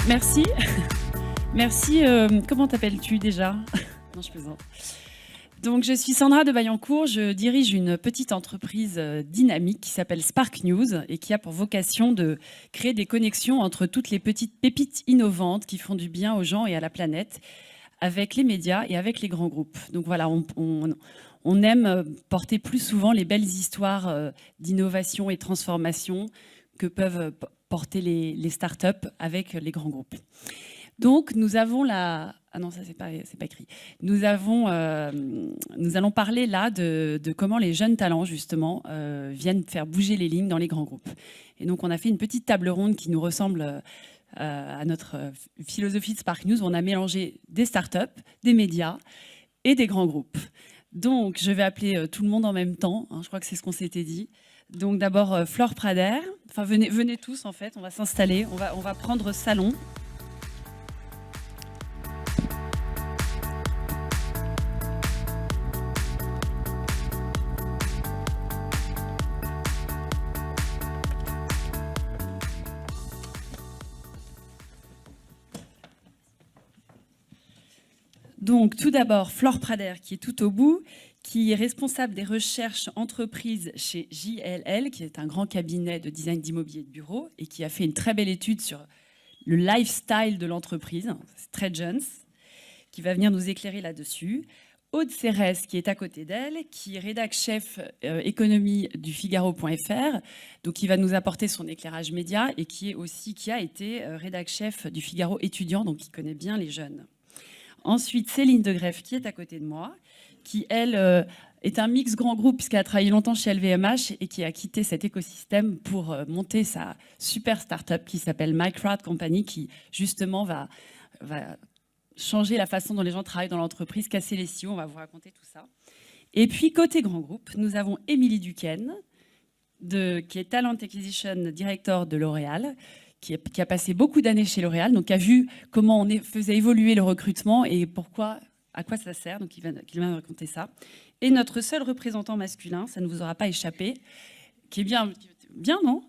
Merci. Merci. Comment t'appelles-tu déjà? Non, je plaisante. Donc, je suis Sandra de Vaillancourt. Je dirige une petite entreprise dynamique qui s'appelle Spark News et qui a pour vocation de créer des connexions entre toutes les petites pépites innovantes qui font du bien aux gens et à la planète, avec les médias et avec les grands groupes. Donc voilà, on aime porter plus souvent les belles histoires d'innovation et de transformation que peuvent porter les startups avec les grands groupes. Donc, nous avons la... Ah non, ça, c'est pas écrit. Nous allons parler là de comment les jeunes talents, justement, viennent faire bouger les lignes dans les grands groupes. Et donc, on a fait une petite table ronde qui nous ressemble à notre philosophie de Spark News. On a mélangé des startups, des médias et des grands groupes. Donc, je vais appeler tout le monde en même temps. Hein, je crois que c'est ce qu'on s'était dit. Donc, d'abord, Flore Prader. Enfin, venez tous, en fait. On va s'installer. On va prendre salon. Donc, tout d'abord, Flore Prader, qui est tout au bout, qui est responsable des recherches entreprises chez JLL, qui est un grand cabinet de design d'immobilier de bureau, et qui a fait une très belle étude sur le lifestyle de l'entreprise, c'est très Jones, qui va venir nous éclairer là-dessus. Aude Cérès, qui est à côté d'elle, qui est rédac chef économie du Figaro.fr, donc qui va nous apporter son éclairage média, et qui a été rédac chef du Figaro étudiant, donc qui connaît bien les jeunes. Ensuite, Céline Degreff, qui est à côté de moi, qui, elle, est un mix grand groupe, puisqu'elle a travaillé longtemps chez LVMH et qui a quitté cet écosystème pour monter sa super start-up qui s'appelle Microwave Company, qui, justement, va changer la façon dont les gens travaillent dans l'entreprise, casser les silos. On va vous raconter tout ça. Et puis, côté grand groupe, nous avons Émilie Duquesne, qui est Talent Acquisition Director de L'Oréal, qui a passé beaucoup d'années chez L'Oréal, donc qui a vu comment on faisait évoluer le recrutement et à quoi ça sert, donc il va nous raconter ça. Et notre seul représentant masculin, ça ne vous aura pas échappé, qui est bien non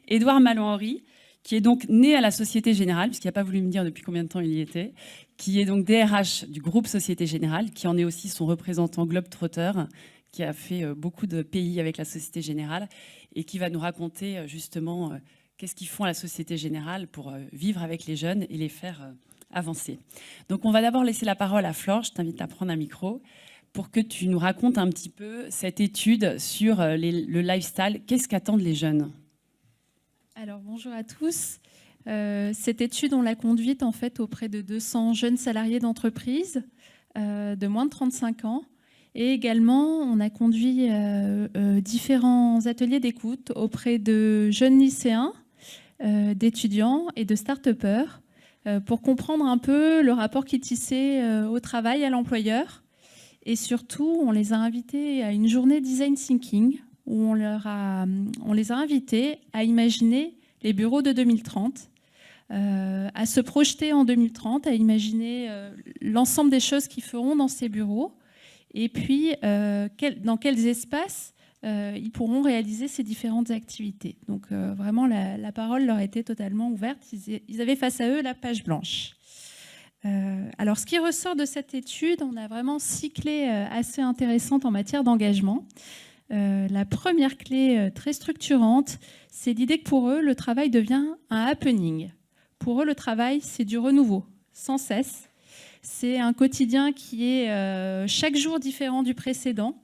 Édouard Malo-Henry, qui est donc né à la Société Générale, puisqu'il n'a pas voulu me dire depuis combien de temps il y était, qui est donc DRH du groupe Société Générale, qui en est aussi son représentant Globetrotter, qui a fait beaucoup de pays avec la Société Générale, et qui va nous raconter justement... qu'est-ce qu'ils font à la Société Générale pour vivre avec les jeunes et les faire avancer. Donc, on va d'abord laisser la parole à Flore. Je t'invite à prendre un micro pour que tu nous racontes un petit peu cette étude sur le lifestyle. Qu'est-ce qu'attendent les jeunes? Alors, bonjour à tous. Cette étude, on l'a conduite en fait auprès de 200 jeunes salariés d'entreprise de moins de 35 ans. Et également, on a conduit différents ateliers d'écoute auprès de jeunes lycéens, d'étudiants et de start-upers pour comprendre un peu le rapport qu'ils tissaient au travail, à l'employeur. Et surtout, on les a invités à une journée design thinking où on les a invités à imaginer les bureaux de 2030, à se projeter en 2030, à imaginer l'ensemble des choses qu'ils feront dans ces bureaux et puis dans quels espaces ils pourront réaliser ces différentes activités. Donc vraiment, la parole leur était totalement ouverte. Ils avaient face à eux la page blanche. Alors, ce qui ressort de cette étude, on a vraiment 6 clés assez intéressantes en matière d'engagement. La première clé très structurante, c'est l'idée que pour eux, le travail devient un happening. Pour eux, le travail, c'est du renouveau, sans cesse. C'est un quotidien qui est chaque jour différent du précédent.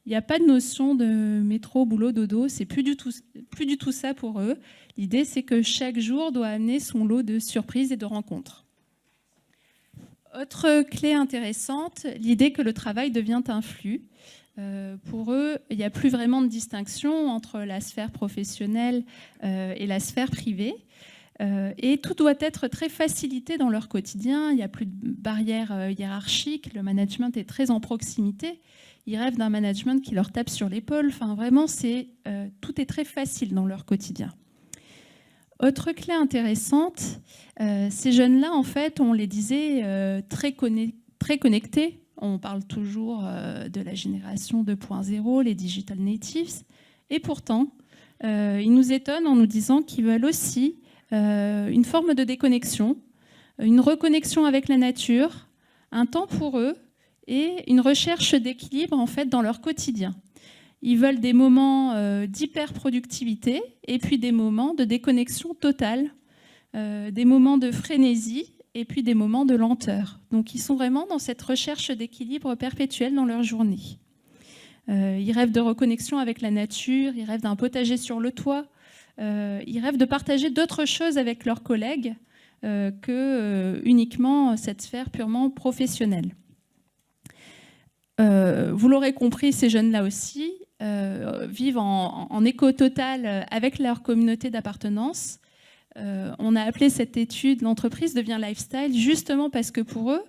Il n'y a pas de notion de métro, boulot, dodo. C'est plus du tout ça pour eux. L'idée, c'est que chaque jour doit amener son lot de surprises et de rencontres. Autre clé intéressante, l'idée que le travail devient un flux. Pour eux, il n'y a plus vraiment de distinction entre la sphère professionnelle et la sphère privée. Et tout doit être très facilité dans leur quotidien. Il n'y a plus de barrières hiérarchiques. Le management est très en proximité. Ils rêvent d'un management qui leur tape sur l'épaule. Enfin, vraiment, tout est très facile dans leur quotidien. Autre clé intéressante, ces jeunes-là, en fait, on les disait très connectés. On parle toujours de la génération 2.0, les digital natives. Et pourtant, ils nous étonnent en nous disant qu'ils veulent aussi une forme de déconnexion, une reconnexion avec la nature, un temps pour eux et une recherche d'équilibre en fait dans leur quotidien. Ils veulent des moments d'hyper-productivité et puis des moments de déconnexion totale, des moments de frénésie et puis des moments de lenteur. Donc ils sont vraiment dans cette recherche d'équilibre perpétuel dans leur journée. Ils rêvent de reconnexion avec la nature, ils rêvent d'un potager sur le toit, ils rêvent de partager d'autres choses avec leurs collègues que uniquement cette sphère purement professionnelle. Vous l'aurez compris, ces jeunes-là aussi vivent en écho total avec leur communauté d'appartenance. On a appelé cette étude « L'entreprise devient lifestyle » justement parce que pour eux,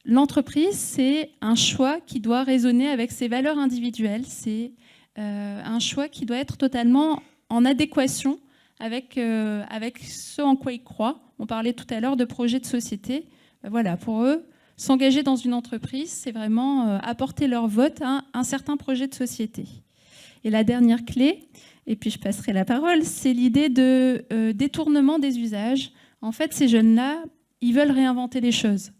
l'entreprise, c'est un choix qui doit résonner avec ses valeurs individuelles. C'est un choix qui doit être totalement en adéquation avec ce en quoi ils croient. On parlait tout à l'heure de projet de société. Voilà, pour eux, s'engager dans une entreprise, c'est vraiment apporter leur vote à un certain projet de société. Et la dernière clé, et puis je passerai la parole, c'est l'idée de détournement des usages. En fait, ces jeunes-là, ils veulent réinventer les choses.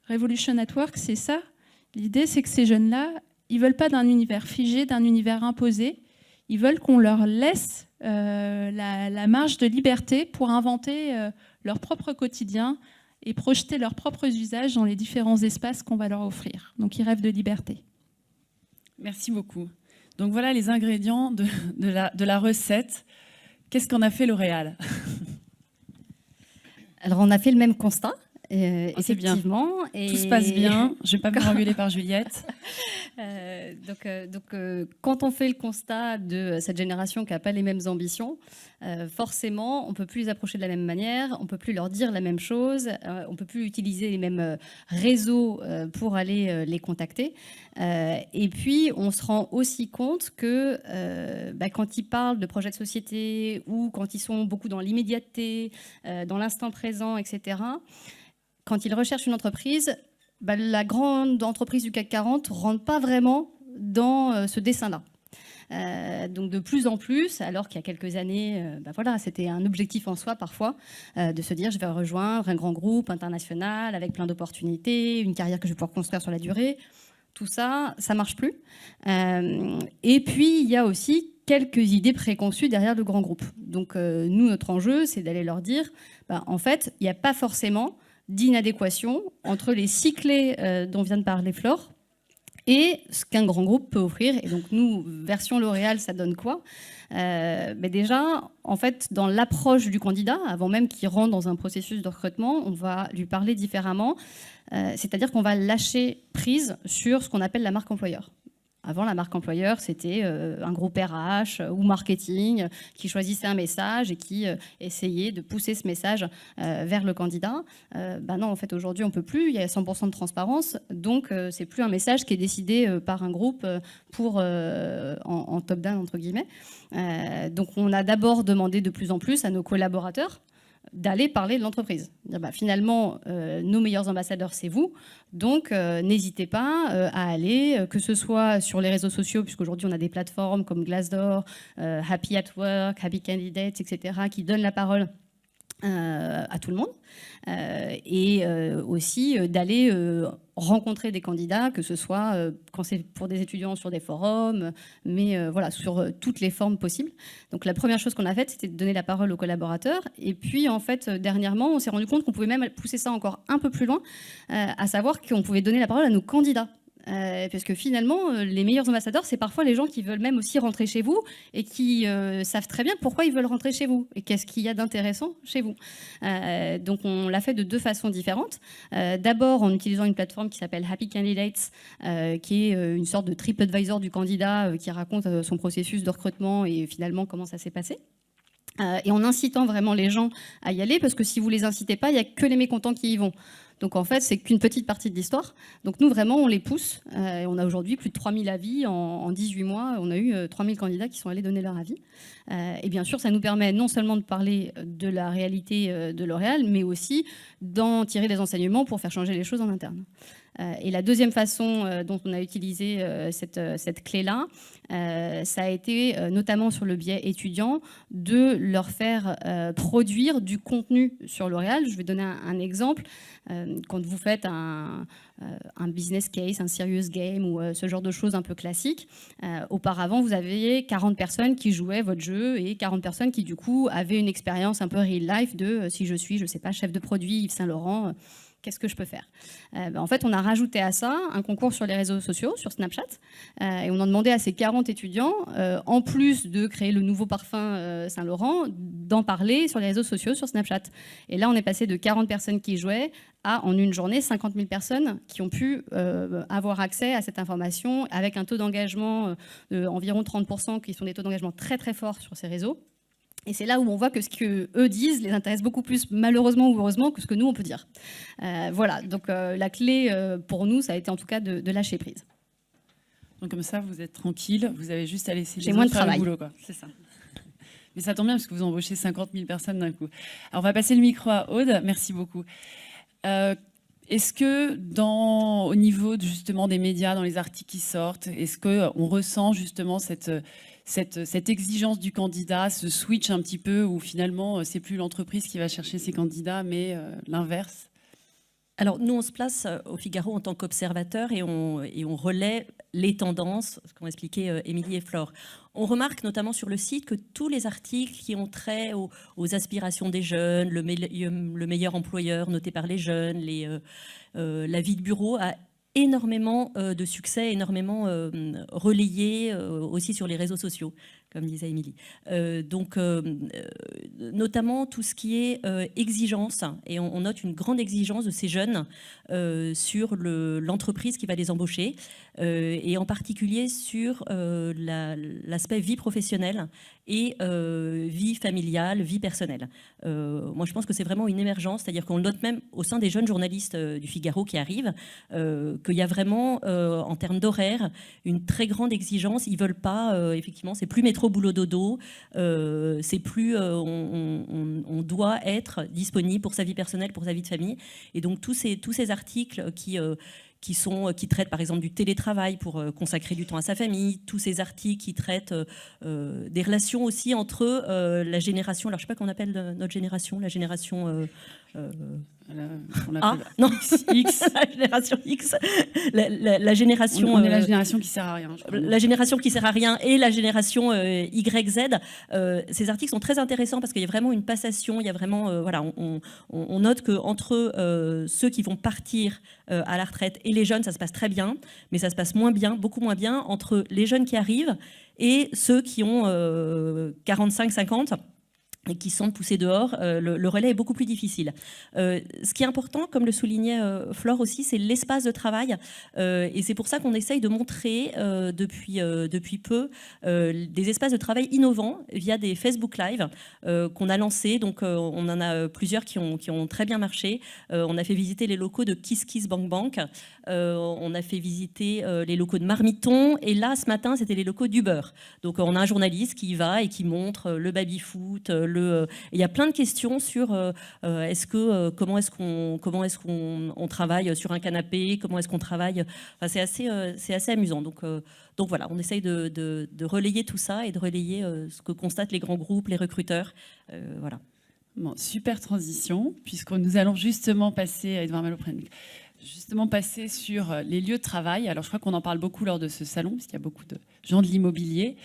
Revolution at Work, c'est ça. L'idée, c'est que ces jeunes-là, ils ne veulent pas d'un univers figé, d'un univers imposé. Ils veulent qu'on leur laisse la marge de liberté pour inventer leur propre quotidien et projeter leurs propres usages dans les différents espaces qu'on va leur offrir. Donc, ils rêvent de liberté. Merci beaucoup. Donc, voilà les ingrédients de la recette. Qu'est-ce qu'en a fait L'Oréal? Alors, on a fait le même constat. Effectivement. Tout se passe bien. Je ne vais pas me faire engueuler par Juliette. Quand on fait le constat de cette génération qui n'a pas les mêmes ambitions, forcément, on ne peut plus les approcher de la même manière, on ne peut plus leur dire la même chose, on ne peut plus utiliser les mêmes réseaux pour aller les contacter. Et puis, on se rend aussi compte que quand ils parlent de projets de société ou quand ils sont beaucoup dans l'immédiateté, dans l'instant présent, etc., quand ils recherchent une entreprise, la grande entreprise du CAC 40 ne rentre pas vraiment dans ce dessin-là. Donc de plus en plus, alors qu'il y a quelques années, c'était un objectif en soi parfois, de se dire je vais rejoindre un grand groupe international avec plein d'opportunités, une carrière que je vais pouvoir construire sur la durée. Tout ça, ça ne marche plus. Et puis, il y a aussi quelques idées préconçues derrière le grand groupe. Donc nous, notre enjeu, c'est d'aller leur dire, en fait, il n'y a pas forcément d'inadéquation entre les cyclés dont vient de parler Flore et ce qu'un grand groupe peut offrir. Et donc nous, version L'Oréal, ça donne quoi? Déjà, en fait, dans l'approche du candidat, avant même qu'il rentre dans un processus de recrutement, on va lui parler différemment. C'est-à-dire qu'on va lâcher prise sur ce qu'on appelle la marque employeur. Avant, la marque employeur, c'était un groupe RH ou marketing qui choisissait un message et qui essayait de pousser ce message vers le candidat. Non, en fait, aujourd'hui, on ne peut plus. Il y a 100% de transparence. Donc, c'est plus un message qui est décidé par un groupe en top-down, entre guillemets. Donc, on a d'abord demandé de plus en plus à nos collaborateurs d'aller parler de l'entreprise. Finalement, nos meilleurs ambassadeurs, c'est vous. Donc, n'hésitez pas à aller, que ce soit sur les réseaux sociaux, puisqu'aujourd'hui, on a des plateformes comme Glassdoor, Happy at Work, Happy Candidates, etc., qui donnent la parole à tout le monde. Et aussi d'aller rencontrer des candidats, que ce soit quand c'est pour des étudiants sur des forums, mais voilà, sur toutes les formes possibles. Donc la première chose qu'on a faite, c'était de donner la parole aux collaborateurs. Et puis en fait, dernièrement, on s'est rendu compte qu'on pouvait même pousser ça encore un peu plus loin, à savoir qu'on pouvait donner la parole à nos candidats. Parce que finalement, les meilleurs ambassadeurs, c'est parfois les gens qui veulent même aussi rentrer chez vous et qui savent très bien pourquoi ils veulent rentrer chez vous et qu'est-ce qu'il y a d'intéressant chez vous. Donc on l'a fait de deux façons différentes. D'abord en utilisant une plateforme qui s'appelle Happy Candidates, qui est une sorte de TripAdvisor du candidat qui raconte son processus de recrutement et finalement comment ça s'est passé. Et en incitant vraiment les gens à y aller, parce que si vous ne les incitez pas, il n'y a que les mécontents qui y vont. Donc en fait, c'est qu'une petite partie de l'histoire. Donc nous, vraiment, on les pousse. On a aujourd'hui plus de 3000 avis. En 18 mois, on a eu 3000 candidats qui sont allés donner leur avis. Et bien sûr, ça nous permet non seulement de parler de la réalité de L'Oréal, mais aussi d'en tirer des enseignements pour faire changer les choses en interne. Et la deuxième façon dont on a utilisé cette clé-là, ça a été notamment sur le biais étudiant de leur faire produire du contenu sur L'Oréal. Je vais donner un exemple. Quand vous faites un business case, un serious game ou ce genre de choses un peu classiques, auparavant vous aviez 40 personnes qui jouaient votre jeu et 40 personnes qui du coup avaient une expérience un peu real life de si je suis, je sais pas, chef de produit Yves Saint Laurent, qu'est-ce que je peux faire? En fait, on a rajouté à ça un concours sur les réseaux sociaux, sur Snapchat, et on a demandé à ces 40 étudiants, en plus de créer le nouveau parfum Saint Laurent, d'en parler sur les réseaux sociaux, sur Snapchat. Et là, on est passé de 40 personnes qui jouaient à, en une journée, 50 000 personnes qui ont pu avoir accès à cette information avec un taux d'engagement d'environ 30%, qui sont des taux d'engagement très très forts sur ces réseaux. Et c'est là où on voit que ce qu'eux disent les intéresse beaucoup plus, malheureusement ou heureusement, que ce que nous, on peut dire. Voilà, donc la clé pour nous, ça a été en tout cas de lâcher prise. Donc comme ça, vous êtes tranquille, vous avez juste à laisser les moins autres de faire le travail. boulot, quoi. C'est ça. Mais ça tombe bien, parce que vous embauchez 50 000 personnes d'un coup. Alors, on va passer le micro à Aude. Merci beaucoup. Est-ce que au niveau justement des médias, dans les articles qui sortent, est-ce qu'on ressent justement cette exigence du candidat, ce switch un petit peu où finalement c'est plus l'entreprise qui va chercher ses candidats, mais l'inverse? Alors nous, on se place au Figaro en tant qu'observateur et on relaie les tendances, ce qu'ont expliqué Émilie et Flore. On remarque notamment sur le site que tous les articles qui ont trait aux aspirations des jeunes, le meilleur employeur noté par les jeunes, la vie de bureau a énormément de succès, énormément relayé aussi sur les réseaux sociaux, comme disait Émilie. Notamment tout ce qui est exigence, et on note une grande exigence de ces jeunes sur l'entreprise qui va les embaucher, et en particulier sur l'aspect vie professionnelle et vie familiale, vie personnelle. Moi, je pense que c'est vraiment une émergence, c'est-à-dire qu'on le note même au sein des jeunes journalistes du Figaro qui arrivent, qu'il y a vraiment, en termes d'horaire, une très grande exigence. Ils ne veulent pas, effectivement, c'est plus métro boulot dodo, c'est plus on doit être disponible pour sa vie personnelle, pour sa vie de famille. Et donc tous ces articles qui traitent par exemple du télétravail pour consacrer du temps à sa famille, tous ces articles qui traitent des relations aussi entre la génération, alors je ne sais pas comment on appelle notre génération, la génération non, X, la génération X, la génération... On est la génération qui sert à rien. La génération qui sert à rien et la génération YZ. Ces articles sont très intéressants parce qu'il y a vraiment une passation, il y a vraiment... voilà, on note qu'entre ceux qui vont partir à la retraite et les jeunes, ça se passe très bien, mais ça se passe moins bien, beaucoup moins bien, entre les jeunes qui arrivent et ceux qui ont 45-50 et qui sont poussés dehors, le relais est beaucoup plus difficile. Ce qui est important, comme le soulignait Flore aussi, c'est l'espace de travail. Et c'est pour ça qu'on essaye de montrer depuis peu des espaces de travail innovants via des Facebook Live qu'on a lancés. Donc on en a plusieurs qui ont très bien marché. On a fait visiter les locaux de Kiss Kiss Bank Bank. On a fait visiter les locaux de Marmiton. Et là, ce matin, c'était les locaux d'Uber. Donc on a un journaliste qui y va et qui montre le baby-foot, il y a plein de questions sur comment est-ce qu'on travaille sur un canapé, comment est-ce qu'on travaille. Enfin, c'est assez amusant. Donc voilà, on essaye de relayer tout ça et de relayer ce que constatent les grands groupes, les recruteurs. Voilà. Bon, super transition, puisque nous allons justement passer, Edouard Malot-Prenne, sur les lieux de travail. Alors, je crois qu'on en parle beaucoup lors de ce salon, parce qu'il y a beaucoup de gens de l'immobilier.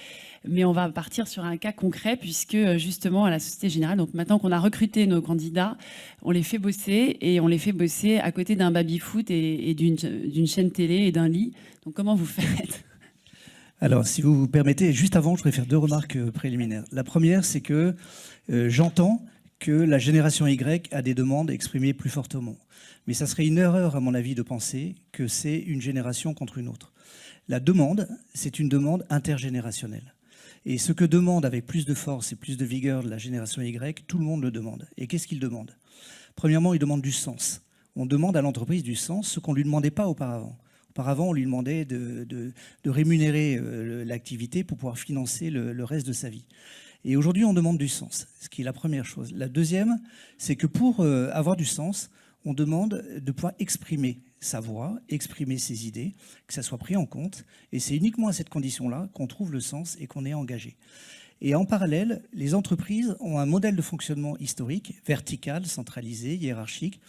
Mais on va partir sur un cas concret, puisque justement, à la Société Générale, donc maintenant qu'on a recruté nos candidats, on les fait bosser, et on les fait bosser à côté d'un baby-foot et d'une chaîne télé et d'un lit. Donc, comment vous faites ? Alors, si vous permettez, juste avant, je voudrais faire deux remarques préliminaires. La première, c'est que j'entends que la génération Y a des demandes exprimées plus fortement. Mais ça serait une erreur, à mon avis, de penser que c'est une génération contre une autre. La demande, c'est une demande intergénérationnelle. Et ce que demande avec plus de force et plus de vigueur la génération Y, tout le monde le demande. Et qu'est-ce qu'il demande ? Premièrement, il demande du sens. On demande à l'entreprise du sens, ce qu'on ne lui demandait pas auparavant. Auparavant, on lui demandait de rémunérer l'activité pour pouvoir financer le reste de sa vie. Et aujourd'hui, on demande du sens, ce qui est la première chose. La deuxième, c'est que pour avoir du sens, on demande de pouvoir exprimer sa voix, exprimer ses idées, que ça soit pris en compte. Et c'est uniquement à cette condition-là qu'on trouve le sens et qu'on est engagé. Et en parallèle, les entreprises ont un modèle de fonctionnement historique, vertical, centralisé, hiérarchique,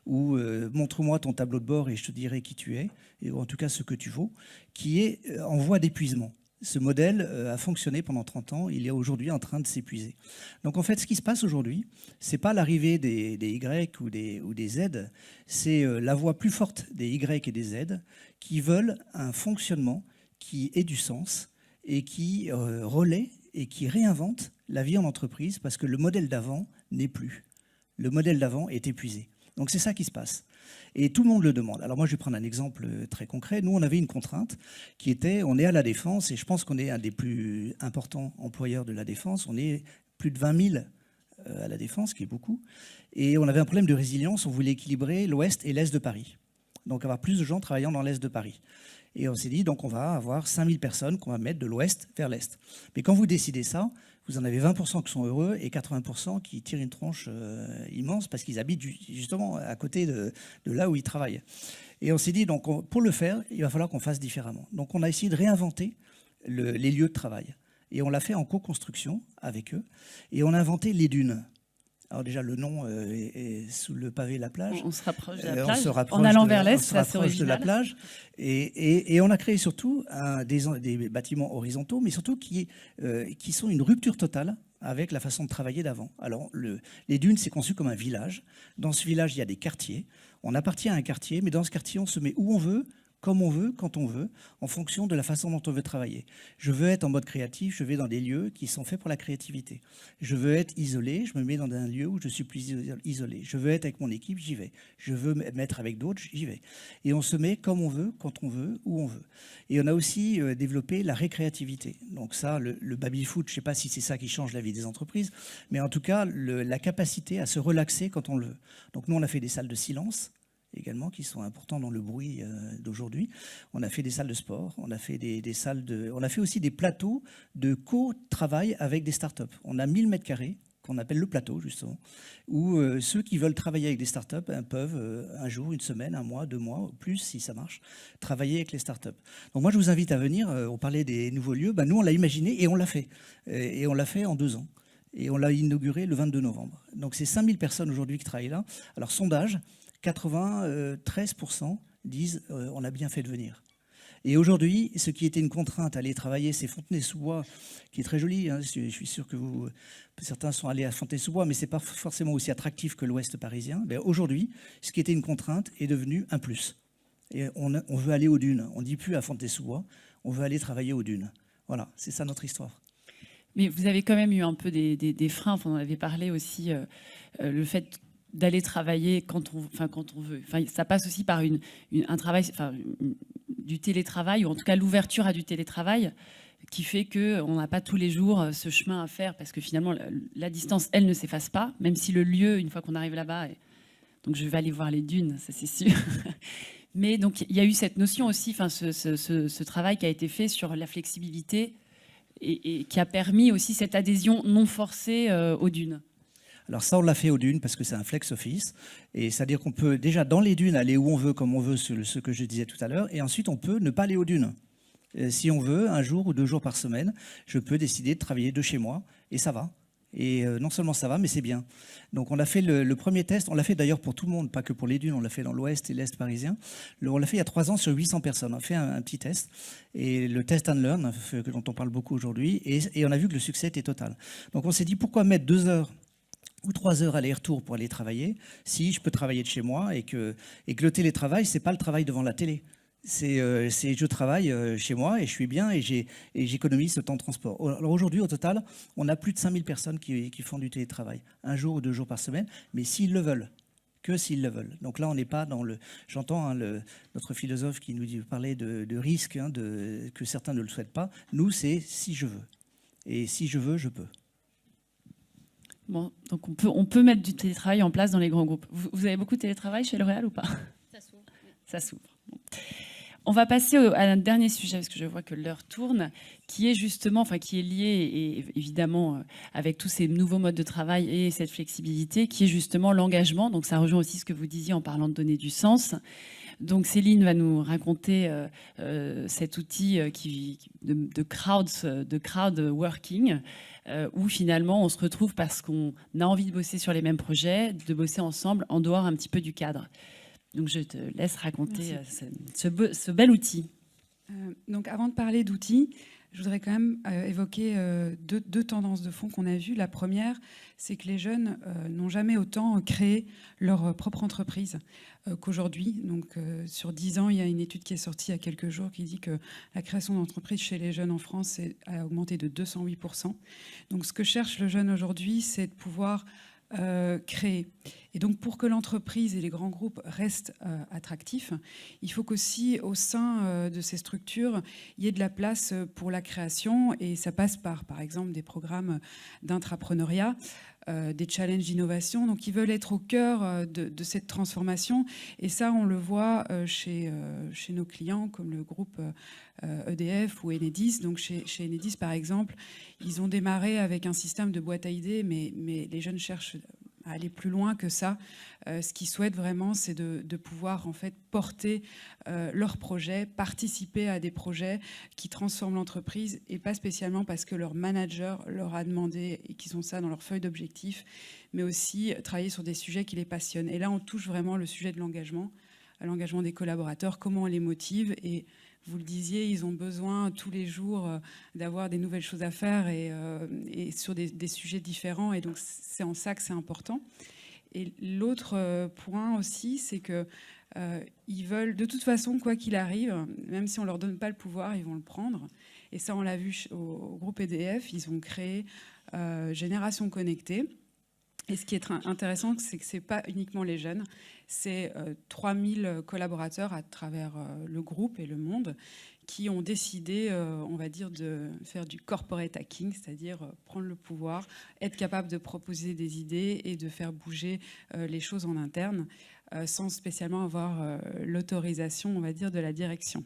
où montre-moi ton tableau de bord et je te dirai qui tu es, et en tout cas ce que tu vaux, qui est en voie d'épuisement. Ce modèle a fonctionné pendant 30 ans, il est aujourd'hui en train de s'épuiser. Donc en fait, ce qui se passe aujourd'hui, ce n'est pas l'arrivée des Y ou des Z, c'est la voix plus forte des Y et des Z qui veulent un fonctionnement qui ait du sens et qui relaie et qui réinvente la vie en entreprise parce que le modèle d'avant n'est plus. Le modèle d'avant est épuisé. Donc c'est ça qui se passe. Et tout le monde le demande. Alors moi, je vais prendre un exemple très concret. Nous, on avait une contrainte qui était, on est à la Défense, et je pense qu'on est un des plus importants employeurs de la Défense. On est plus de 20 000 à la Défense, ce qui est beaucoup. Et on avait un problème de résilience. On voulait équilibrer l'Ouest et l'Est de Paris. Donc avoir plus de gens travaillant dans l'Est de Paris. Et on s'est dit, donc on va avoir 5000 personnes qu'on va mettre de l'Ouest vers l'Est. Mais quand vous décidez ça, vous en avez 20% qui sont heureux et 80% qui tirent une tronche immense parce qu'ils habitent justement à côté de là où ils travaillent. Et on s'est dit, donc pour le faire, il va falloir qu'on fasse différemment. Donc on a essayé de réinventer les lieux de travail. Et on l'a fait en co-construction avec eux. Et on a inventé les dunes. Alors déjà, le nom est sous le pavé de la plage. On se rapproche de la plage. En allant vers l'est, ça se rapproche de la plage. Et on a créé surtout des bâtiments horizontaux, mais surtout qui sont une rupture totale avec la façon de travailler d'avant. Alors, les dunes, c'est conçu comme un village. Dans ce village, il y a des quartiers. On appartient à un quartier, mais dans ce quartier, on se met où on veut, comme on veut, quand on veut, en fonction de la façon dont on veut travailler. Je veux être en mode créatif, je vais dans des lieux qui sont faits pour la créativité. Je veux être isolé, je me mets dans un lieu où je suis plus isolé. Je veux être avec mon équipe, j'y vais. Je veux me mettre avec d'autres, j'y vais. Et on se met comme on veut, quand on veut, où on veut. Et on a aussi développé la récréativité. Donc ça, le baby-foot, je ne sais pas si c'est ça qui change la vie des entreprises, mais en tout cas, la capacité à se relaxer quand on le veut. Donc nous, on a fait des salles de silence, également, qui sont importants dans le bruit d'aujourd'hui. On a fait des salles de sport, on a fait on a fait aussi des plateaux de co-travail avec des startups. On a 1000 mètres carrés qu'on appelle le plateau, justement, où ceux qui veulent travailler avec des startups peuvent un jour, une semaine, un mois, 2 mois, plus si ça marche, travailler avec les startups. Donc moi, je vous invite à venir. On parlait des nouveaux lieux. Nous, on l'a imaginé et on l'a fait. Et on l'a fait en 2 ans. Et on l'a inauguré le 22 novembre. Donc c'est 5000 personnes aujourd'hui qui travaillent là. Alors sondage, 93% disent on a bien fait de venir. Et aujourd'hui, ce qui était une contrainte à aller travailler, c'est Fontenay-sous-Bois, qui est très joli. Hein, je suis sûr que certains sont allés à Fontenay-sous-Bois, mais ce n'est pas forcément aussi attractif que l'Ouest parisien. Aujourd'hui, ce qui était une contrainte est devenu un plus. Et on veut aller aux dunes. On ne dit plus à Fontenay-sous-Bois, on veut aller travailler aux dunes. Voilà, c'est ça notre histoire. Mais vous avez quand même eu un peu des freins. Enfin, on en avait parlé aussi, le fait d'aller travailler quand on veut. Enfin, ça passe aussi par un travail, du télétravail, ou en tout cas l'ouverture à du télétravail, qui fait qu'on n'a pas tous les jours ce chemin à faire, parce que finalement, la distance, elle, ne s'efface pas, même si le lieu, une fois qu'on arrive là-bas, donc je vais aller voir les dunes, ça c'est sûr. Mais donc, il y a eu cette notion aussi, ce travail qui a été fait sur la flexibilité et qui a permis aussi cette adhésion non forcée aux dunes. Alors ça, on l'a fait aux dunes parce que c'est un flex office. Et c'est-à-dire qu'on peut déjà, dans les dunes, aller où on veut, comme on veut, ce que je disais tout à l'heure. Et ensuite, on peut ne pas aller aux dunes. Si on veut, 1 jour ou 2 jours par semaine, je peux décider de travailler de chez moi. Et ça va. Et non seulement ça va, mais c'est bien. Donc on a fait le premier test. On l'a fait d'ailleurs pour tout le monde, pas que pour les dunes. On l'a fait dans l'Ouest et l'Est parisien. On l'a fait il y a 3 ans sur 800 personnes. On a fait un petit test. Et le test and learn, dont on parle beaucoup aujourd'hui. Et on a vu que le succès était total. Donc on s'est dit, pourquoi mettre 2 heures ou 3 heures aller-retour pour aller travailler, si je peux travailler de chez moi et que le télétravail, c'est pas le travail devant la télé. C'est je travaille chez moi et je suis bien et j'économise ce temps de transport. Alors aujourd'hui, au total, on a plus de 5000 personnes qui font du télétravail, 1 jour ou 2 jours par semaine, mais s'ils le veulent, que s'ils le veulent. Donc là, on n'est pas dans le... J'entends notre philosophe qui nous parlait de risque, que certains ne le souhaitent pas. Nous, c'est si je veux. Et si je veux, je peux. Bon, donc on peut mettre du télétravail en place dans les grands groupes. Vous avez beaucoup de télétravail chez L'Oréal ou pas? Ça s'ouvre. Ça s'ouvre. Bon. On va passer à un dernier sujet, parce que je vois que l'heure tourne, qui est justement, qui est lié, et évidemment, avec tous ces nouveaux modes de travail et cette flexibilité, qui est justement l'engagement. Donc ça rejoint aussi ce que vous disiez en parlant de donner du sens. Donc Céline va nous raconter cet outil de crowd working, où finalement on se retrouve parce qu'on a envie de bosser sur les mêmes projets, de bosser ensemble en dehors un petit peu du cadre. Donc je te laisse raconter ce bel outil. Donc avant de parler d'outils, je voudrais quand même évoquer deux tendances de fond qu'on a vues. La première, c'est que les jeunes n'ont jamais autant créé leur propre entreprise qu'aujourd'hui. Donc sur 10 ans, il y a une étude qui est sortie il y a quelques jours qui dit que la création d'entreprises chez les jeunes en France a augmenté de 208%. Donc ce que cherche le jeune aujourd'hui, c'est de pouvoir créer. Et donc pour que l'entreprise et les grands groupes restent attractifs, il faut qu'aussi au sein de ces structures, il y ait de la place pour la création, et ça passe par exemple des programmes d'intrapreneuriat, des challenges d'innovation. Donc ils veulent être au cœur de cette transformation, et ça on le voit chez nos clients comme le groupe EDF ou Enedis. Donc chez Enedis par exemple, ils ont démarré avec un système de boîte à idées, mais les jeunes cherchent à aller plus loin que ça. Ce qu'ils souhaitent vraiment, c'est de pouvoir en fait porter leurs projets, participer à des projets qui transforment l'entreprise, et pas spécialement parce que leur manager leur a demandé et qu'ils ont ça dans leur feuille d'objectifs, mais aussi travailler sur des sujets qui les passionnent. Et là, on touche vraiment le sujet de l'engagement des collaborateurs, comment on les motive. Et vous le disiez, ils ont besoin tous les jours d'avoir des nouvelles choses à faire et sur des sujets différents. Et donc, c'est en ça que c'est important. Et l'autre point aussi, c'est que ils veulent, de toute façon, quoi qu'il arrive, même si on ne leur donne pas le pouvoir, ils vont le prendre. Et ça, on l'a vu au groupe EDF, ils ont créé Génération Connectée. Et ce qui est intéressant, c'est que ce n'est pas uniquement les jeunes, c'est 3000 collaborateurs à travers le groupe et le monde qui ont décidé, on va dire, de faire du corporate hacking, c'est-à-dire prendre le pouvoir, être capable de proposer des idées et de faire bouger les choses en interne, sans spécialement avoir l'autorisation, on va dire, de la direction.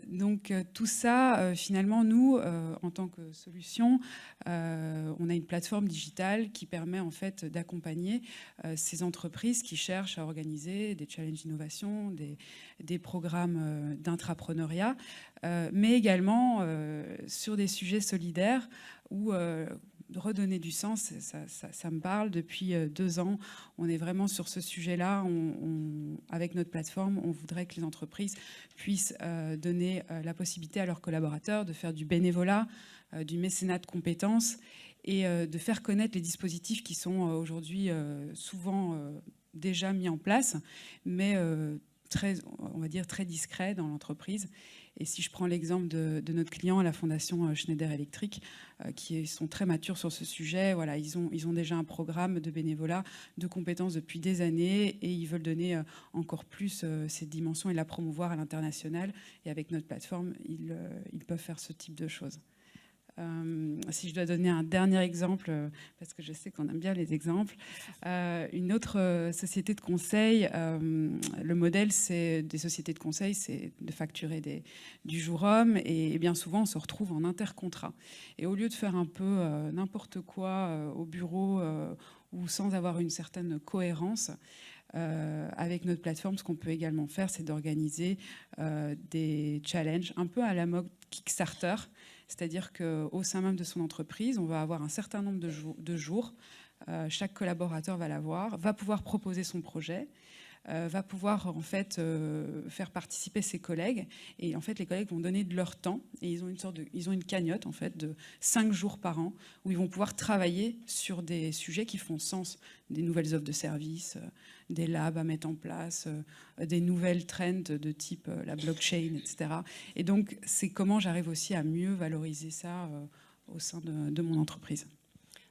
Donc tout ça, finalement, nous, en tant que solution, on a une plateforme digitale qui permet en fait d'accompagner ces entreprises qui cherchent à organiser des challenges d'innovation, des programmes d'intrapreneuriat, mais également sur des sujets solidaires où redonner du sens, ça me parle. Depuis 2 ans, on est vraiment sur ce sujet-là. Avec notre plateforme, on voudrait que les entreprises puissent donner la possibilité à leurs collaborateurs de faire du bénévolat, du mécénat de compétences, et de faire connaître les dispositifs qui sont aujourd'hui souvent déjà mis en place, mais on va dire très discrets dans l'entreprise. Et si je prends l'exemple de notre client, la fondation Schneider Electric, qui sont très matures sur ce sujet, voilà, ils ont déjà un programme de bénévolat, de compétences depuis des années, et ils veulent donner encore plus cette dimension et la promouvoir à l'international. Et avec notre plateforme, ils peuvent faire ce type de choses. Si je dois donner un dernier exemple, parce que je sais qu'on aime bien les exemples, une autre société de conseil, le modèle des sociétés de conseil, c'est de facturer du jour homme, et bien souvent on se retrouve en intercontrat. Et au lieu de faire un peu n'importe quoi au bureau ou sans avoir une certaine cohérence, avec notre plateforme, ce qu'on peut également faire, c'est d'organiser des challenges un peu à la mode Kickstarter. C'est-à-dire qu'au sein même de son entreprise, on va avoir un certain nombre de jours. Chaque collaborateur va l'avoir, va pouvoir proposer son projet, va pouvoir en fait faire participer ses collègues. Et en fait, les collègues vont donner de leur temps, et ils ont une cagnotte en fait de 5 jours par an où ils vont pouvoir travailler sur des sujets qui font sens, des nouvelles offres de services, des labs à mettre en place, des nouvelles trends de type la blockchain, etc. Et donc, c'est comment j'arrive aussi à mieux valoriser ça au sein de mon entreprise.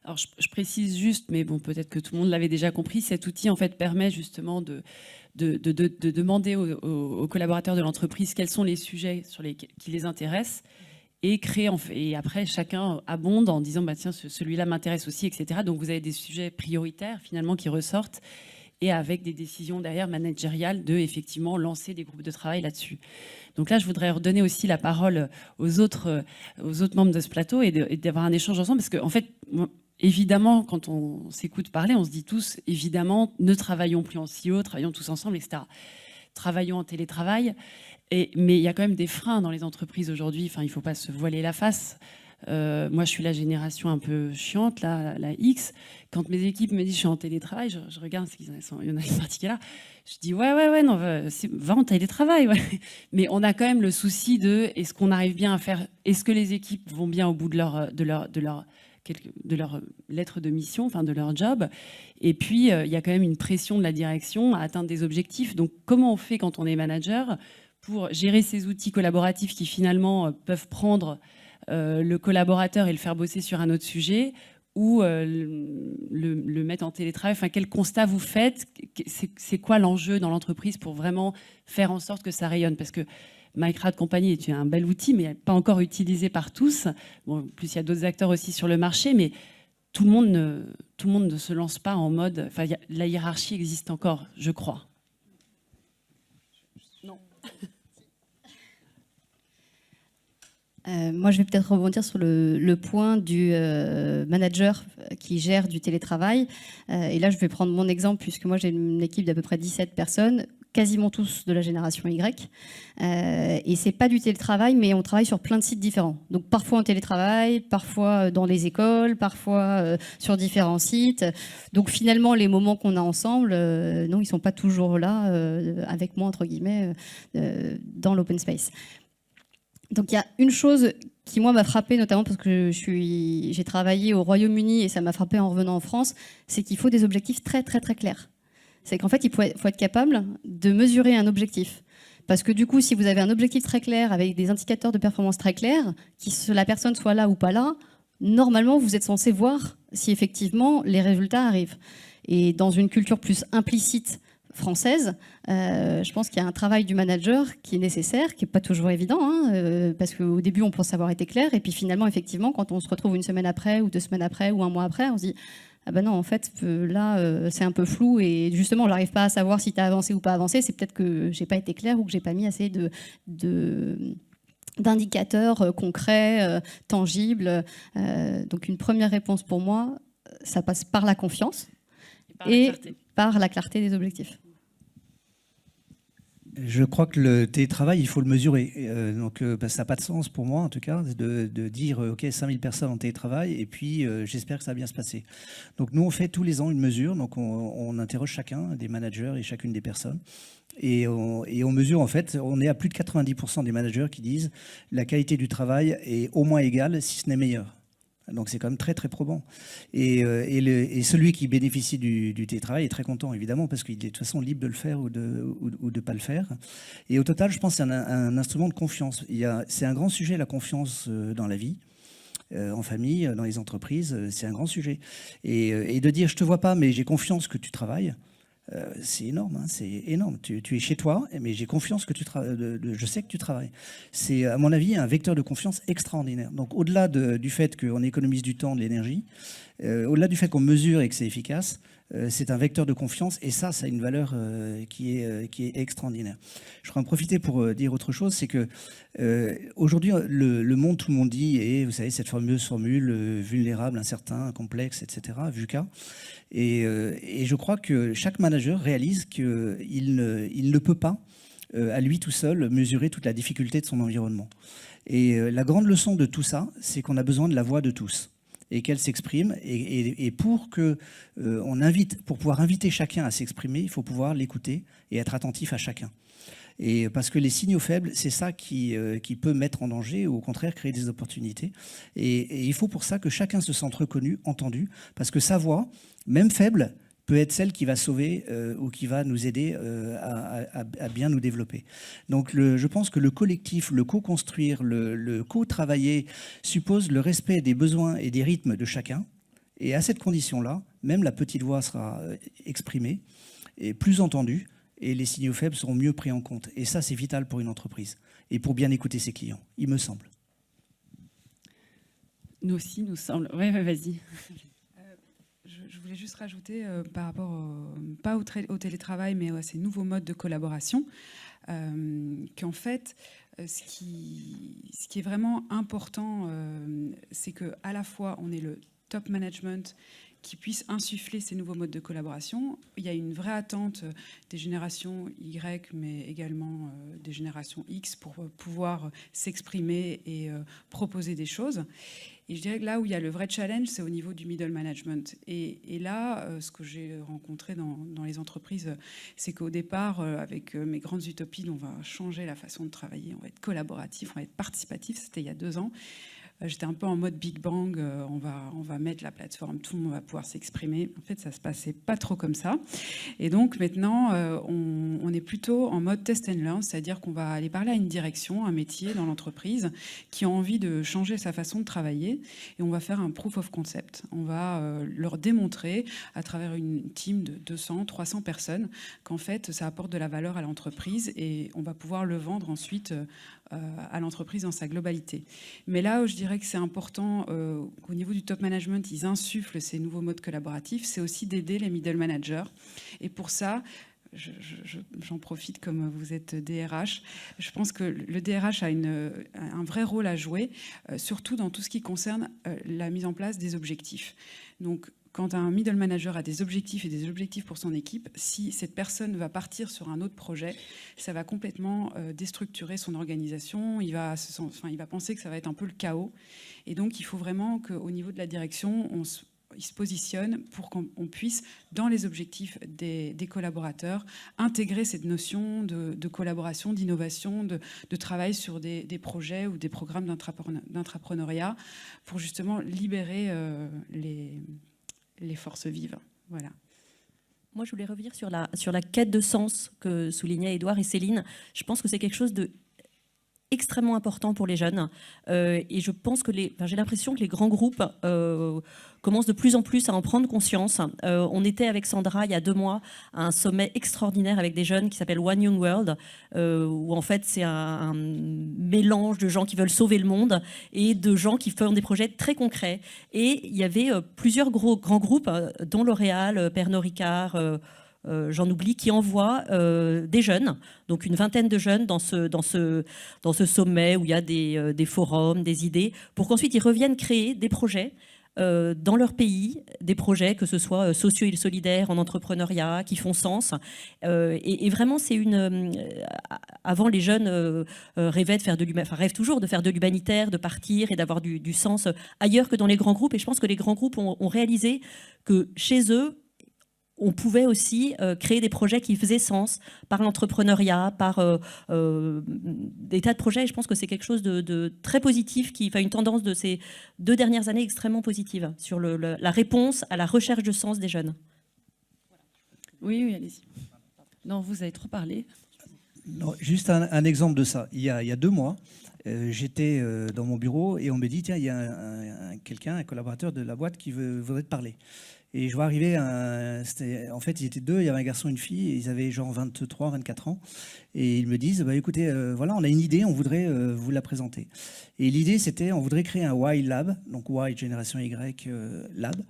Alors, je précise juste, mais bon, peut-être que tout le monde l'avait déjà compris, cet outil en fait permet justement de demander aux collaborateurs de l'entreprise quels sont les sujets qui les intéressent, et créer et après chacun abonde en disant bah tiens celui-là m'intéresse aussi, etc. Donc vous avez des sujets prioritaires finalement qui ressortent, et avec des décisions derrière managériales de effectivement lancer des groupes de travail là-dessus. Donc là, je voudrais redonner aussi la parole aux autres membres de ce plateau et d'avoir un échange ensemble, parce qu'en fait, évidemment, quand on s'écoute parler, on se dit tous, évidemment, ne travaillons plus en silo, travaillons tous ensemble, etc. Travaillons en télétravail. Mais il y a quand même des freins dans les entreprises aujourd'hui. Enfin, il ne faut pas se voiler la face. Moi, je suis la génération un peu chiante, la X. Quand mes équipes me disent je suis en télétravail, je regarde, il y en a une partie qui est là. Je dis ouais, non, va en télétravail. Ouais. Mais on a quand même le souci de est-ce qu'on arrive bien à faire, est-ce que les équipes vont bien au bout de leur lettre de mission, enfin de leur job. Et puis, il y a quand même une pression de la direction à atteindre des objectifs. Donc, comment on fait quand on est manager pour gérer ces outils collaboratifs qui finalement peuvent prendre le collaborateur et le faire bosser sur un autre sujet ou le mettre en télétravail. Enfin, quel constat vous faites? C'est quoi l'enjeu dans l'entreprise pour vraiment faire en sorte que ça rayonne? Parce que Micrad Company est un bel outil, mais pas encore utilisé par tous. Bon, en plus, il y a d'autres acteurs aussi sur le marché, mais tout le monde ne se lance pas en mode... Enfin, la hiérarchie existe encore, je crois. Moi, je vais peut-être rebondir sur le point du manager qui gère du télétravail. Et là, je vais prendre mon exemple, puisque moi, j'ai une équipe d'à peu près 17 personnes, quasiment tous de la génération Y. Et c'est pas du télétravail, mais on travaille sur plein de sites différents. Donc, parfois en télétravail, parfois dans les écoles, parfois sur différents sites. Donc, finalement, les moments qu'on a ensemble, non, ils sont pas toujours là, avec moi, entre guillemets, dans l'open space. Donc il y a une chose qui, moi, m'a frappée, notamment parce que j'ai travaillé au Royaume-Uni et ça m'a frappée en revenant en France, c'est qu'il faut des objectifs très, très, très clairs. C'est qu'en fait, il faut être capable de mesurer un objectif. Parce que du coup, si vous avez un objectif très clair, avec des indicateurs de performance très clairs, que la personne soit là ou pas là, normalement, vous êtes censé voir si effectivement les résultats arrivent. Et dans une culture plus implicite française, je pense qu'il y a un travail du manager qui est nécessaire, qui n'est pas toujours évident, hein, parce qu'au début, on pense avoir été clair, et puis finalement, effectivement, quand on se retrouve une semaine après, ou 2 semaines après, ou un mois après, on se dit « Ah ben non, en fait, là, c'est un peu flou, et justement, je n'arrive pas à savoir si tu as avancé ou pas avancé, c'est peut-être que je n'ai pas été clair, ou que je n'ai pas mis assez d'indicateurs concrets, tangibles. » Donc, une première réponse pour moi, ça passe par la confiance et par la clarté des objectifs. Je crois que le télétravail, il faut le mesurer. Ça n'a pas de sens pour moi, en tout cas, de dire OK, 5000 personnes en télétravail, et puis j'espère que ça va bien se passer. Donc nous, on fait tous les ans une mesure. Donc on interroge chacun des managers et chacune des personnes. Et on mesure, en fait, on est à plus de 90% des managers qui disent la qualité du travail est au moins égale, si ce n'est meilleure. Donc c'est quand même très très probant. Et celui qui bénéficie du télétravail est très content, évidemment, parce qu'il est de toute façon libre de le faire ou de pas le faire. Et au total, je pense que c'est un instrument de confiance. C'est un grand sujet, la confiance dans la vie, en famille, dans les entreprises, c'est un grand sujet. Et de dire je te vois pas, mais j'ai confiance que tu travailles. C'est énorme, hein, c'est énorme. Tu es chez toi, mais j'ai confiance que je sais que tu travailles. C'est, à mon avis, un vecteur de confiance extraordinaire. Donc, au-delà du fait qu'on économise du temps, de l'énergie, au-delà du fait qu'on mesure et que c'est efficace, c'est un vecteur de confiance, et ça a une valeur qui est extraordinaire. Je voudrais en profiter pour dire autre chose, c'est que aujourd'hui, le monde, tout le monde dit, et vous savez, cette fameuse formule vulnérable, incertain, complexe, etc., VUCA. Et je crois que chaque manager réalise qu'il ne peut pas, à lui tout seul, mesurer toute la difficulté de son environnement. Et la grande leçon de tout ça, c'est qu'on a besoin de la voix de tous et qu'elle s'exprime. Et pour pouvoir inviter chacun à s'exprimer, il faut pouvoir l'écouter et être attentif à chacun. Et parce que les signaux faibles, c'est ça qui peut mettre en danger ou au contraire créer des opportunités. Et il faut pour ça que chacun se sente reconnu, entendu, parce que sa voix, même faible, peut être celle qui va sauver ou qui va nous aider à bien nous développer. Donc je pense que le collectif, le co-construire, le co-travailler suppose le respect des besoins et des rythmes de chacun. Et à cette condition-là, même la petite voix sera exprimée et plus entendue, et les signaux faibles seront mieux pris en compte. Et ça, c'est vital pour une entreprise et pour bien écouter ses clients, il me semble. Nous aussi, nous semble. Ouais, vas-y. Je voulais juste rajouter par rapport pas au télétravail, mais à ces nouveaux modes de collaboration, qu'en fait, ce qui est vraiment important, c'est qu'à la fois, on est le top management qui puisse insuffler ces nouveaux modes de collaboration. Il y a une vraie attente des générations Y, mais également des générations X pour pouvoir s'exprimer et proposer des choses. Et je dirais que là où il y a le vrai challenge, c'est au niveau du middle management. Et là, ce que j'ai rencontré dans les entreprises, c'est qu'au départ, avec mes grandes utopies, on va changer la façon de travailler, on va être collaboratif, on va être participatif. C'était il y a 2 ans. J'étais un peu en mode Big Bang, on va mettre la plateforme, tout le monde va pouvoir s'exprimer. En fait, ça se passait pas trop comme ça. Et donc maintenant, on est plutôt en mode test and learn, c'est-à-dire qu'on va aller parler à une direction, un métier dans l'entreprise qui a envie de changer sa façon de travailler, et on va faire un proof of concept. On va leur démontrer à travers une team de 200, 300 personnes qu'en fait, ça apporte de la valeur à l'entreprise, et on va pouvoir le vendre ensuite à l'entreprise dans sa globalité. Mais là où je dirais que c'est important qu'au niveau du top management, ils insufflent ces nouveaux modes collaboratifs, c'est aussi d'aider les middle managers. Et pour ça, j'en profite comme vous êtes DRH, je pense que le DRH a un vrai rôle à jouer, surtout dans tout ce qui concerne la mise en place des objectifs. Donc, quand un middle manager a des objectifs et des objectifs pour son équipe, si cette personne va partir sur un autre projet, ça va complètement déstructurer son organisation. Il va penser que ça va être un peu le chaos. Et donc, il faut vraiment qu'au niveau de la direction, il se positionne pour qu'on puisse, dans les objectifs des collaborateurs, intégrer cette notion de collaboration, d'innovation, de travail sur des projets ou des programmes d'intrapreneuriat pour justement libérer les forces vives. Voilà. Moi, je voulais revenir sur la quête de sens que soulignaient Édouard et Céline. Je pense que c'est quelque chose de extrêmement important pour les jeunes. Et je pense que j'ai l'impression que les grands groupes commencent de plus en plus à en prendre conscience. On était avec Sandra il y a 2 mois à un sommet extraordinaire avec des jeunes qui s'appelle One Young World, où en fait c'est un mélange de gens qui veulent sauver le monde et de gens qui font des projets très concrets. Et il y avait plusieurs grands groupes, dont L'Oréal, Pernod Ricard, j'en oublie, qui envoient des jeunes, donc une vingtaine de jeunes dans ce sommet où il y a des forums, des idées, pour qu'ensuite ils reviennent créer des projets dans leur pays, des projets que ce soit sociaux et solidaires, en entrepreneuriat, qui font sens. Et vraiment, c'est avant, les jeunes rêvaient de faire rêvent toujours de faire de l'humanitaire, de partir et d'avoir du sens ailleurs que dans les grands groupes. Et je pense que les grands groupes ont réalisé que chez eux, on pouvait aussi créer des projets qui faisaient sens par l'entrepreneuriat, par des tas de projets. Et je pense que c'est quelque chose de très positif, une tendance de ces 2 dernières années extrêmement positive sur la réponse à la recherche de sens des jeunes. Oui, allez-y. Non, vous avez trop parlé. Non, juste un exemple de ça. Il y a 2 mois, j'étais dans mon bureau et on me dit, tiens, il y a un collaborateur de la boîte qui voudrait te parler. Et je vois arriver, en fait, ils étaient 2, il y avait un garçon et une fille, et ils avaient genre 23, 24 ans. Et ils me disent, bah, écoutez, voilà, on a une idée, on voudrait vous la présenter. Et l'idée, c'était, on voudrait créer un Y Lab, donc Y Génération Y Lab.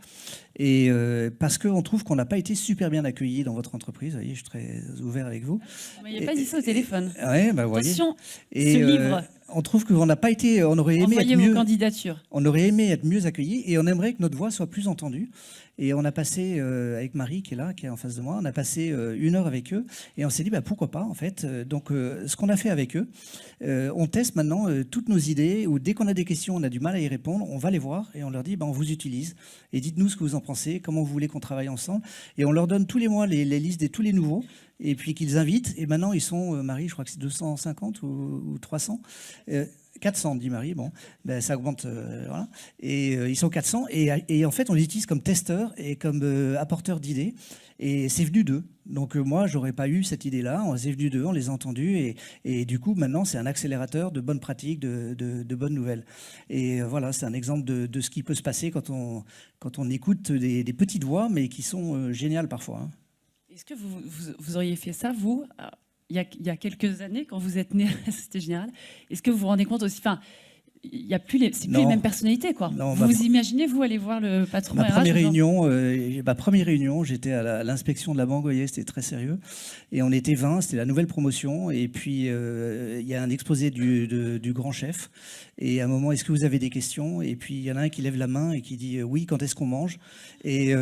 Et parce qu'on trouve qu'on n'a pas été super bien accueillis dans votre entreprise. Vous voyez, je suis très ouvert avec vous. Mais il n'y a pas dit ça au téléphone. Ouais, bah, Attention, et, ce livre. On trouve qu'on n'a pas été, on aurait aimé Envoyez être mieux. vos candidatures. On aurait aimé être mieux accueillis et on aimerait que notre voix soit plus entendue. Et on a passé, avec Marie qui est là, qui est en face de moi, on a passé 1 heure avec eux et on s'est dit, bah, pourquoi pas en fait. Donc ce qu'on a fait avec eux, on teste maintenant toutes nos idées, ou dès qu'on a des questions, on a du mal à y répondre, on va les voir et on leur dit, bah, on vous utilise et dites-nous ce que vous en pensez, comment vous voulez qu'on travaille ensemble. Et on leur donne tous les mois les listes de tous les nouveaux, et puis qu'ils invitent. Et maintenant, ils sont, Marie, je crois que c'est 250 ou 300. 400, dit Marie, bon, ben, ça augmente, voilà. Et ils sont 400, et en fait, on les utilise comme testeurs et comme apporteurs d'idées, et c'est venu d'eux. Donc moi, j'aurais pas eu cette idée-là, c'est venu d'eux, on les a entendus, et du coup, maintenant, c'est un accélérateur de bonnes pratiques, de bonnes nouvelles. Et voilà, c'est un exemple de ce qui peut se passer quand on écoute des petites voix, mais qui sont géniales parfois. Hein. Est-ce que vous auriez fait ça, vous, il y a quelques années, quand vous êtes né à la Société Générale? Est-ce que vous vous rendez compte aussi, il y a plus c'est plus les mêmes personnalités, quoi. Non, vous imaginez, vous, aller voir le patron ma RH, première réunion, j'étais à l'inspection de la banque, vous voyez, c'était très sérieux. Et on était 20, c'était la nouvelle promotion. Et puis, il y a un exposé du grand chef. Et à un moment, est-ce que vous avez des questions? Et puis, il y en a un qui lève la main et qui dit oui, quand est-ce qu'on mange? Et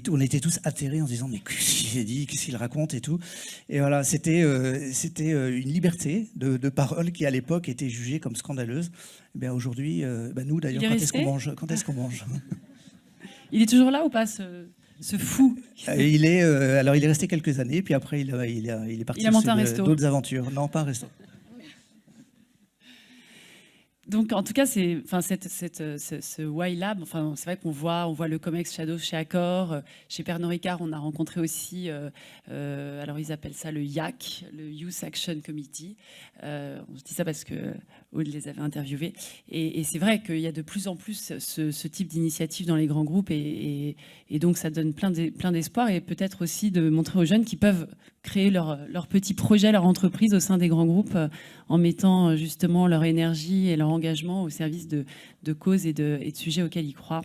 on était tous atterrés en se disant, mais qu'est-ce qu'il dit, qu'est-ce qu'il raconte et tout. Et voilà, c'était une liberté de parole qui, à l'époque, était jugée comme scandaleuse. Eh bien, aujourd'hui, nous d'ailleurs, quand est-ce qu'on mange? Il est toujours là ou pas, ce fou? Il est resté quelques années, puis après il est parti sur d'autres aventures. Non, pas un resto. Donc, en tout cas, ce Y-Lab, enfin, c'est vrai qu'on voit le COMEX Shadow chez Accor. Chez Pernod Ricard, on a rencontré aussi, alors ils appellent ça le YAC, le Youth Action Committee. On se dit ça parce que Aude les avait interviewés. Et c'est vrai qu'il y a de plus en plus ce type d'initiative dans les grands groupes. Et donc, ça donne plein d'espoir. Et peut-être aussi de montrer aux jeunes qu'ils peuvent créer leur petit projet, leur entreprise au sein des grands groupes en mettant justement leur énergie et leur engagement au service de causes et de sujets auxquels ils croient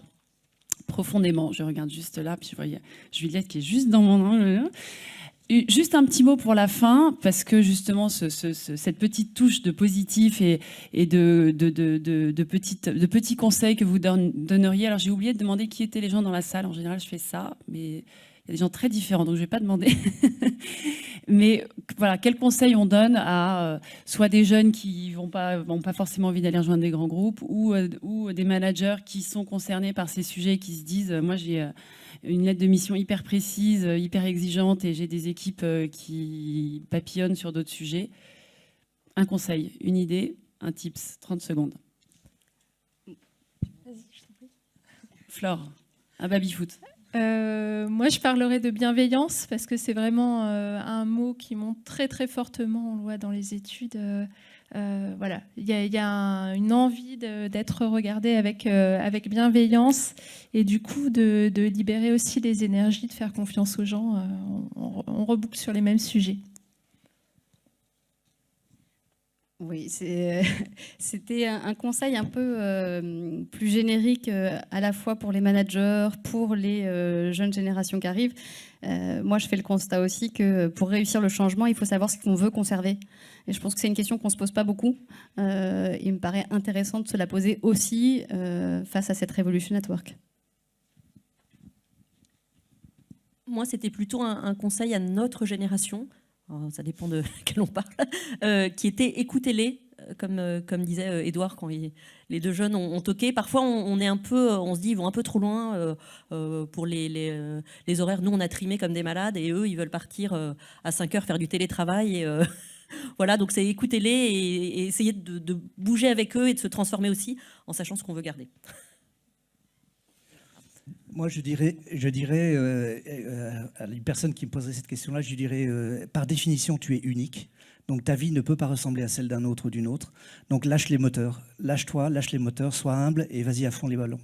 profondément. Je regarde juste là, puis je vois Juliette qui est juste dans mon angle. Et juste un petit mot pour la fin, parce que justement cette petite touche de positif et de petits conseils que vous donneriez. Alors j'ai oublié de demander qui étaient les gens dans la salle. En général, je fais ça, mais il y a des gens très différents, donc je ne vais pas demander. Mais voilà, quels conseils on donne à soit des jeunes qui n'ont pas forcément envie d'aller rejoindre des grands groupes ou des managers qui sont concernés par ces sujets et qui se disent moi j'ai une lettre de mission hyper précise, hyper exigeante et j'ai des équipes qui papillonnent sur d'autres sujets. Un conseil, une idée, un tips, 30 secondes. Flore, un baby-foot. Moi, je parlerai de bienveillance parce que c'est vraiment un mot qui monte très très fortement, on le voit dans les études. Voilà, il y a une envie d'être regardé avec bienveillance et du coup de libérer aussi les énergies, de faire confiance aux gens. On reboucle sur les mêmes sujets. Oui, c'était un conseil un peu plus générique à la fois pour les managers, pour les jeunes générations qui arrivent. Moi, je fais le constat aussi que pour réussir le changement, il faut savoir ce qu'on veut conserver. Et je pense que c'est une question qu'on ne se pose pas beaucoup. Il me paraît intéressant de se la poser aussi face à cette Revolution at Work. Moi, c'était plutôt un conseil à notre génération. Ça dépend de quel on parle, qui était écoutez-les, comme disait Édouard quand les deux jeunes ont toqué. Parfois, on se dit ils vont un peu trop loin pour les horaires. Nous, on a trimé comme des malades et eux, ils veulent partir à 5 heures faire du télétravail. Et, voilà, donc c'est écoutez-les et essayer de bouger avec eux et de se transformer aussi en sachant ce qu'on veut garder. Moi, je dirais à une personne qui me poserait cette question-là, je dirais, par définition, tu es unique. Donc, ta vie ne peut pas ressembler à celle d'un autre ou d'une autre. Donc, lâche les moteurs. Lâche-toi, lâche les moteurs, sois humble et vas-y à fond les ballons.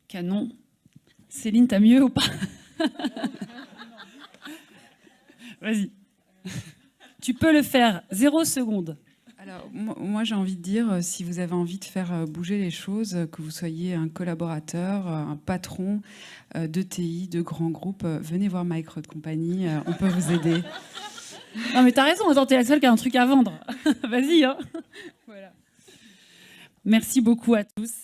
Canon. Céline, t'as mieux ou pas? Vas-y. Tu peux le faire. 0 seconde. Alors, moi, j'ai envie de dire, si vous avez envie de faire bouger les choses, que vous soyez un collaborateur, un patron d'ETI, de grands groupes, venez voir Mike Road Company, on peut vous aider. Non, mais t'as raison, attends, t'es la seule qui a un truc à vendre. Vas-y, hein. Voilà. Merci beaucoup à tous.